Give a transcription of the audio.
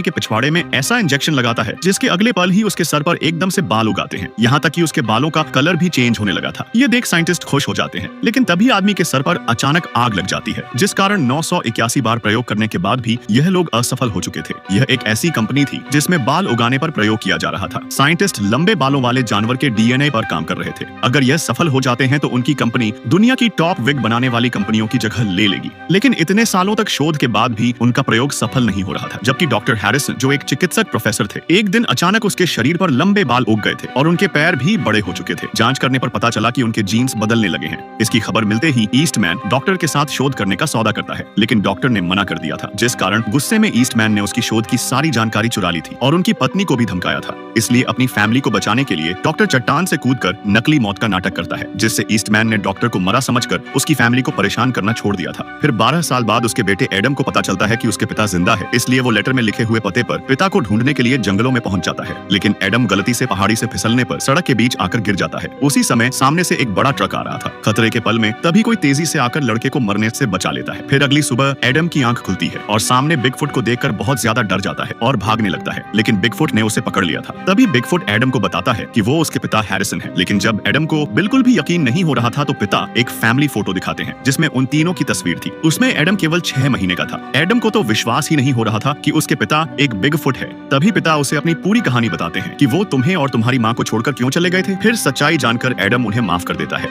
के पिछवाड़े में ऐसा इंजेक्शन लगाता है जिसके अगले पल ही उसके सर पर एकदम से बाल उगाते हैं। यहाँ तक कि उसके बालों का कलर भी चेंज होने लगा था। ये देख साइंटिस्ट खुश हो जाते हैं, लेकिन तभी आदमी के सर पर अचानक आग लग जाती है, जिस कारण 981 बार प्रयोग करने के बाद भी यह लोग असफल हो चुके थे। यह एक ऐसी कंपनी थी जिसमें बाल उगाने पर प्रयोग किया जा रहा था। साइंटिस्ट लंबे बालों वाले जानवर के डीएनए पर काम कर रहे थे। अगर यह सफल हो जाते हैं तो उनकी कंपनी दुनिया की टॉप विग बनाने वाली कंपनियों की जगह ले लेगी। लेकिन इतने सालों तक शोध के बाद भी उनका प्रयोग सफल नहीं हो रहा था। जबकि डॉक्टर हैरिसन, जो एक चिकित्सक प्रोफेसर थे, एक दिन अचानक उसके शरीर पर लंबे बाल उग गए थे और उनके पैर भी बड़े हो चुके थे। जांच करने पर पता चला कि उनके जीन्स बदलने लगे हैं। इसकी खबर मिलते ही ईस्टमैन डॉक्टर के साथ शोध करने का सौदा करता है, लेकिन डॉक्टर ने मना कर दिया था, जिस कारण गुस्से में ईस्टमैन ने उसकी शोध की सारी जानकारी चुरा ली थी और उनकी पत्नी को भी धमकाया था। इसलिए अपनी फैमिली को बचाने के लिए डॉक्टर चट्टान से कूदकर नकली मौत का नाटक करता है, जिससे ईस्टमैन ने डॉक्टर को मरा समझकर उसकी फैमिली को परेशान करना छोड़ दिया था। फिर 12 साल बाद उसके बेटे एडम को पता चलता है कि उसके पिता जिंदा है, इसलिए वो लेटर में लिखे हुए पते पर पिता को ढूंढने के लिए जंगलों में पहुंच जाता है। लेकिन एडम गलती से पहाड़ी से फिसलने पर सड़क के बीच आकर गिर जाता है। उसी समय सामने से एक बड़ा ट्रक आ रहा था। खतरे के पल में तभी कोई तेजी से आकर लड़के को मरने से बचा लेता है। फिर अगली सुबह एडम की आंख खुलती है और सामने बिगफुट को देखकर बहुत ज्यादा डर जाता है और भागने लगता है, लेकिन बिगफुट ने उसे पकड़ लिया था। तभी बिगफुट एडम को बताता है कि वो उसके पिता हैरिसन है। लेकिन जब एडम को बिल्कुल भी यकीन नहीं हो रहा था तो पिता एक फैमिली फोटो दिखाते हैं जिसमें उन तीनों की तस्वीर थी। उसमें एडम केवल 6 महीने का था। एडम को तो विश्वास ही नहीं हो रहा था कि उसके पिता एक बिगफुट है। तभी पिता उसे अपनी पूरी कहानी बताते हैं कि वो तुम्हें और तुम्हारी माँ को छोड़कर क्यों चले गए थे। फिर सच्चाई जानकर एडम उन्हें माफ कर देता है।